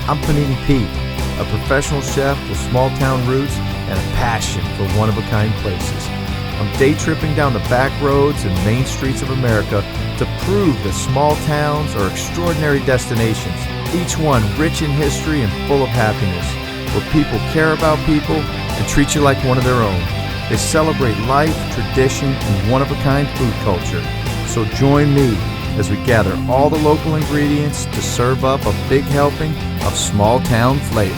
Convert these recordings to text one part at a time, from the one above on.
I'm Panini Pete, a professional chef with small-town roots and a passion for one-of-a-kind places. I'm day tripping down the back roads and main streets of America to prove that small towns are extraordinary destinations, each one rich in history and full of happiness, where people care about people and treat you like one of their own. They celebrate life, tradition, and one-of-a-kind food culture. So join me as we gather all the local ingredients to serve up a big helping of small-town flavor.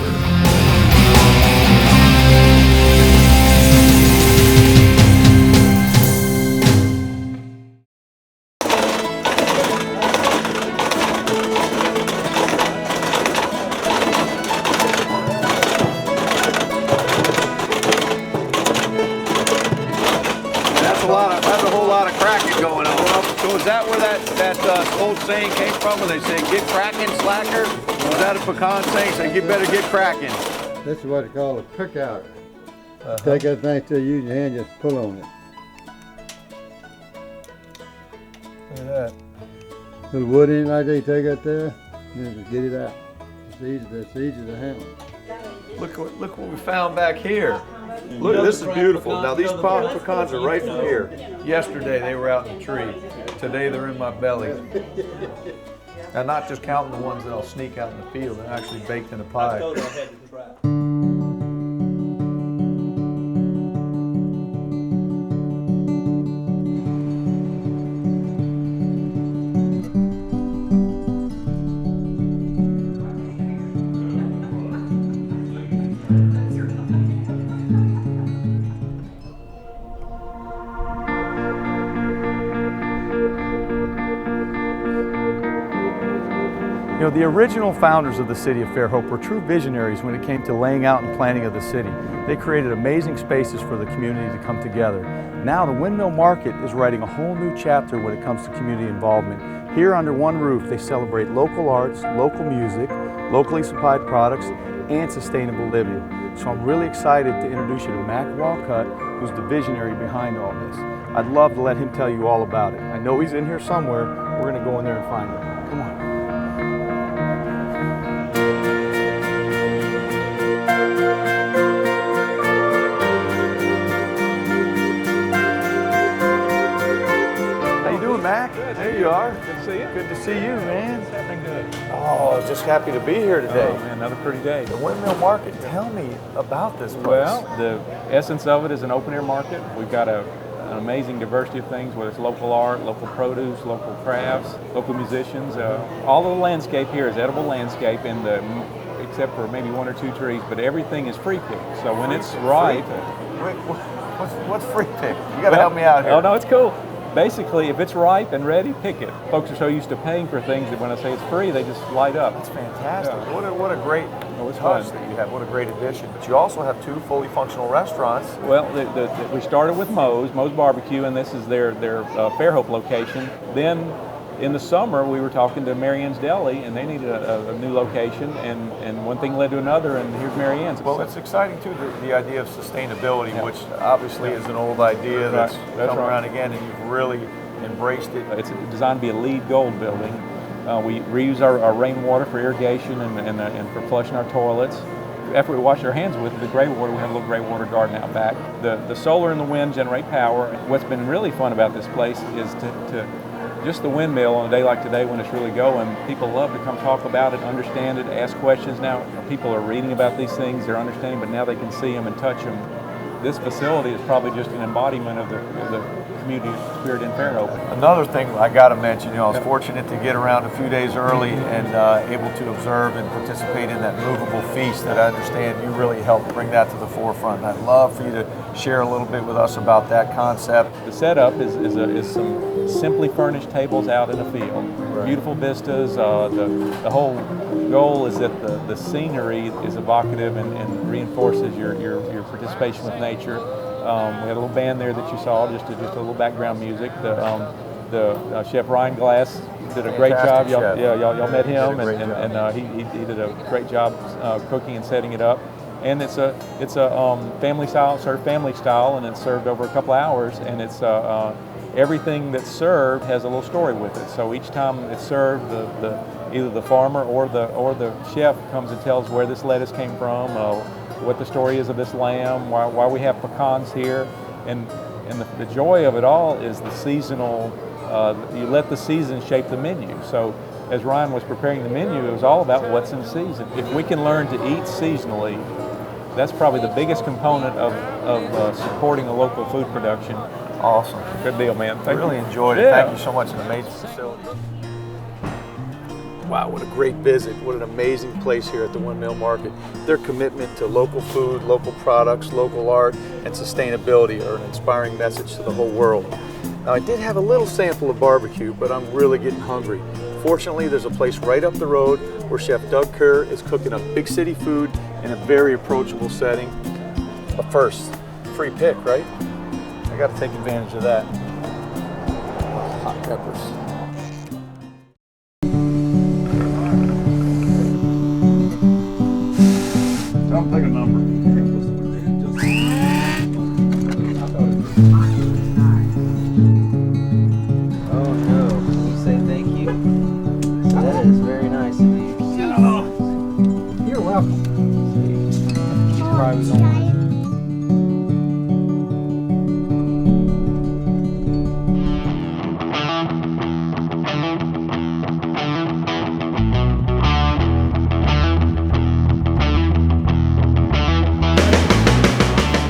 That's a whole lot of cracking going on. So is that where that old saying came from, when they say get cracking, slacker? Was that a pecan saying? Say you better get cracking. This is what they call a cookout. Take that thing to use your hand, just pull on it. Look at that. Little wood in like that, you take that there, and then just get it out. It's easy to handle. Look what we found back here. Look, this is beautiful. Now these pecans are right from here. Yesterday they were out in the tree. Today they're in my belly. And not just counting the ones that I'll sneak out in the field, they're actually baked in a pie. You know, the original founders of the city of Fairhope were true visionaries when it came to laying out and planning of the city. They created amazing spaces for the community to come together. Now the Windmill Market is writing a whole new chapter when it comes to community involvement. Here under one roof, they celebrate local arts, local music, locally supplied products, and sustainable living. So I'm really excited to introduce you to Mac Walcott, who's the visionary behind all this. I'd love to let him tell you all about it. I know he's in here somewhere. We're going to go in there and find him. Come on. Mac, there you are. Good to see you. Good to see you, man. It's happening good. Oh, just happy to be here today. Oh, man, another pretty day. The Windmill Market. Tell me about this place. Well, the essence of it is an open-air market. We've got an amazing diversity of things, whether it's local art, local produce, local crafts, local musicians. All of the landscape here is edible landscape, except for maybe one or two trees, but everything is free picked. So when it's ripe... What's free pick? You got to help me out here. Oh, no, it's cool. Basically, if it's ripe and ready, pick it. Folks are so used to paying for things that when I say it's free, they just light up. That's fantastic. Yeah. What a great touch that you have. What a great addition. But you also have two fully functional restaurants. Well, we started with Moe's Barbecue, and this is their Fairhope location. Then in the summer, we were talking to Marianne's Deli, and they needed a new location, and one thing led to another, and here's Marianne's. Well, it's exciting, too, the idea of sustainability, which obviously is an old idea that's come around again, and you've really embraced it. It's designed to be a LEED Gold building. We reuse our rainwater for irrigation and for flushing our toilets. After we wash our hands with the gray water, we have a little gray water garden out back. The solar and the wind generate power. What's been really fun about this place is to just the windmill on a day like today when it's really going. People love to come talk about it, understand it, ask questions. Now people are reading about these things, they're understanding, but now they can see them and touch them. This facility is probably just an embodiment of the community spirit in Fairhope. Another thing I got to mention, I was fortunate to get around a few days early and able to observe and participate in that movable feast that I understand you really helped bring that to the forefront. I'd love for you to share a little bit with us about that concept. The setup is some simply furnished tables out in a field. Right. Beautiful vistas. The whole goal is that the scenery is evocative and reinforces your participation with nature. We had a little band there that you saw, just a little background music. The chef Ryan Glass did a great job. Y'all met him, and he did a great job cooking and setting it up. And it's a family style, served family style, and it's served over a couple hours. And it's everything that's served has a little story with it. So each time it's served, the either the farmer or the chef comes and tells where this lettuce came from, what the story is of this lamb, why we have pecans here, and the joy of it all is the seasonal. You let the season shape the menu. So as Ryan was preparing the menu, it was all about what's in season. If we can learn to eat seasonally, that's probably the biggest component of supporting a local food production. Awesome. Good deal, man. I really enjoyed it. Yeah. Thank you so much. An amazing facility. Wow, what a great visit. What an amazing place here at the Windmill Market. Their commitment to local food, local products, local art, and sustainability are an inspiring message to the whole world. Now, I did have a little sample of barbecue, but I'm really getting hungry. Fortunately, there's a place right up the road where Chef Doug Kerr is cooking up big city food in a very approachable setting. But first, free pick, right? I got to take advantage of that. Hot peppers. Don't take a number. Oh no, can you say thank you? That is very nice of you. You're welcome. He's probably on.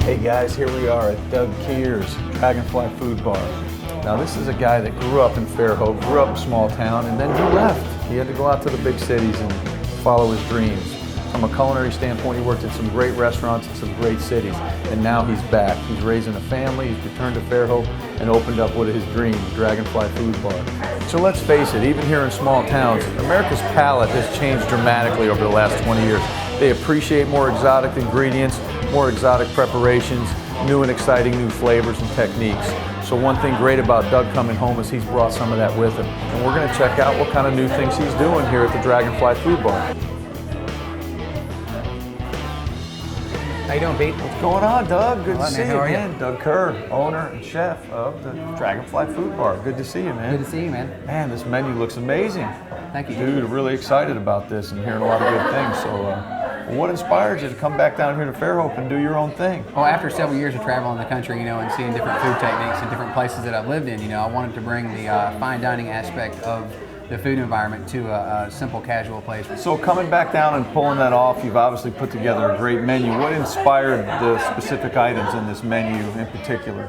Hey guys, here we are at Doug Kerr's Dragonfly Food Bar. Now this is a guy that grew up in Fairhope, grew up in a small town, and then he left. He had to go out to the big cities and follow his dreams. From a culinary standpoint, he worked in some great restaurants in some great cities, and now he's back. He's raising a family, he's returned to Fairhope, and opened up what is his dream, Dragonfly Food Bar. So let's face it, even here in small towns, America's palate has changed dramatically over the last 20 years. They appreciate more exotic ingredients, more exotic preparations, new and exciting new flavors and techniques. So one thing great about Doug coming home is he's brought some of that with him. And we're gonna check out what kind of new things he's doing here at the Dragonfly Food Bar. How you doing, Pete? What's going on, Doug? Good to Hi, see man. you, How are you? man. Doug Kerr, owner and chef of the Dragonfly Food Bar. Good to see you, man. Good to see you, man. Man, this menu looks amazing. Thank you. Dude, really excited about this and hearing a lot of good things. So, what inspired you to come back down here to Fairhope and do your own thing? Well, after several years of traveling the country, and seeing different food techniques in different places that I've lived in, I wanted to bring the fine dining aspect of the food environment to a simple, casual place. So coming back down and pulling that off, you've obviously put together a great menu. What inspired the specific items in this menu in particular?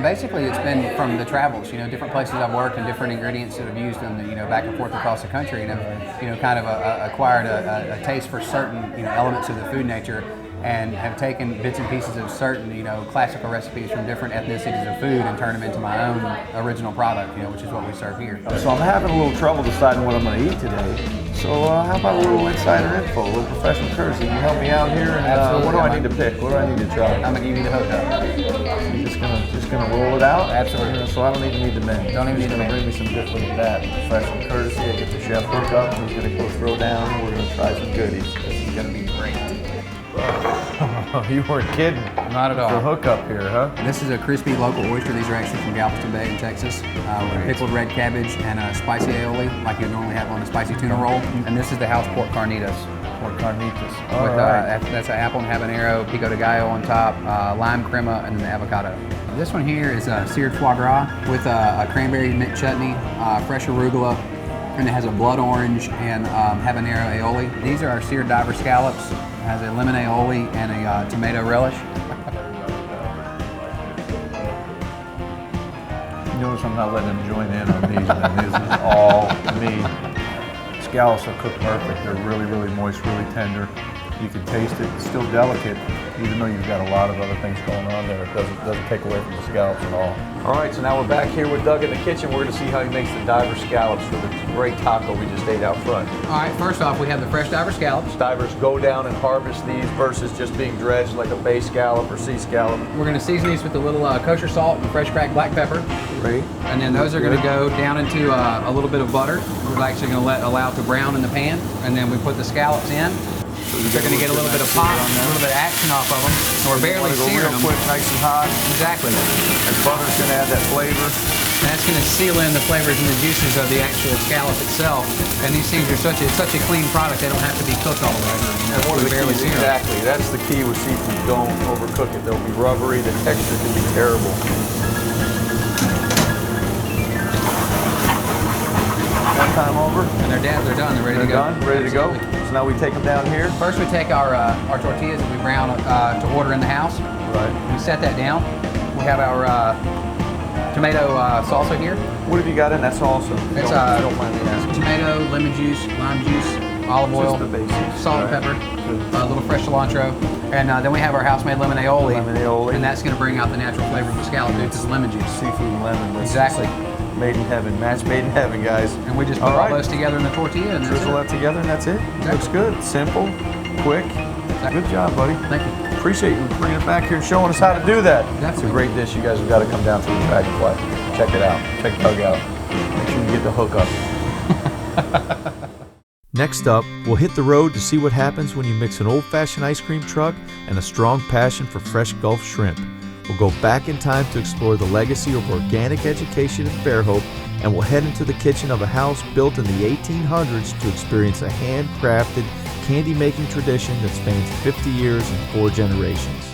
Basically, it's been from the travels, different places I've worked and different ingredients that I've used in the, back and forth across the country, and I've, kind of acquired a taste for certain, elements of the food nature, and have taken bits and pieces of certain, classical recipes from different ethnicities of food and turned them into my own original product, which is what we serve here. So I'm having a little trouble deciding what I'm going to eat today. So how about a little insider info, a little professional courtesy? Can you help me out here? And Absolutely. what do I need to pick? What do I need to try? I'm gonna give you the hookup. You're just gonna roll it out? Absolutely. So I don't even need the menu. Don't even need the gonna menu. bring me some good look at that. Professional courtesy. I get the chef hookup. He's gonna go throw down. And we're gonna try some goodies. This is gonna be great. You weren't kidding. Not at all. The hookup here, huh? This is a crispy local oyster. These are actually from Galveston Bay in Texas. With pickled red cabbage and a spicy aioli, like you normally have on a spicy tuna roll. And this is the house pork carnitas. Pork carnitas. That's an apple and habanero, pico de gallo on top, lime crema, and then the avocado. This one here is a seared foie gras with a cranberry mint chutney, fresh arugula, and it has a blood orange and habanero aioli. These are our seared diver scallops. It has a lemon aioli and a tomato relish. You notice I'm not letting him join in on these, man. This is all me. Scallops are cooked perfect. They're really, really moist, really tender. You can taste it. It's still delicate, even though you've got a lot of other things going on there. It doesn't take away from the scallops at all. All right, so now we're back here with Doug in the kitchen. We're going to see how he makes the diver scallops for the great taco we just ate out front. All right, first off, we have the fresh diver scallops. Divers go down and harvest these versus just being dredged like a bay scallop or sea scallop. We're going to season these with a little kosher salt and fresh cracked black pepper. Great. And then those are going to go down into a little bit of butter. We're actually going to allow it to brown in the pan. And then we put the scallops in. They're going to get a little bit of pop, a little bit of action off of them. And we're barely Go searing real them. quick, nice and hot. Exactly. And butter's gonna add that flavor. And that's going to seal in the flavors and the juices of the actual scallop itself. And these things are such a clean product, they don't have to be cooked all the way. And one of the barely keys, sear 'em. exactly, that's the key with seafood. Don't overcook it. They'll be rubbery. The texture can be terrible. One time over. And they're done. They're ready to go. Done, ready to go. Absolutely. So now we take them down here. First, we take our tortillas that we brown to order in the house. Right. We set that down. We have our tomato salsa here. What have you got in that salsa? It's don't mind me asking. tomato, lemon juice, lime juice, olive oil, Just the basics. salt, Right. pepper, a little fresh cilantro, and then we have our house-made lemon aioli. Lemon aioli. And that's going to bring out the natural flavor of the scallop due to the lemon juice. Seafood and lemon. This Exactly. is Made in heaven. Match made in heaven, guys. And we just put all those together in the tortilla, and that's Drizzle it. that together, and that's it. Exactly. Looks good. Simple, quick. Exactly. Good job, buddy. Thank you. Appreciate you bringing it back here and showing us how to do that. It's a Definitely. great dish. You guys have got to come down to the Dragonfly. Check it out. Check Doug out. Make sure you get the hook up. Next up, we'll hit the road to see what happens when you mix an old-fashioned ice cream truck and a strong passion for fresh Gulf shrimp. We'll go back in time to explore the legacy of organic education in Fairhope, and we'll head into the kitchen of a house built in the 1800s to experience a handcrafted candy-making tradition that spans 50 years and 4 generations.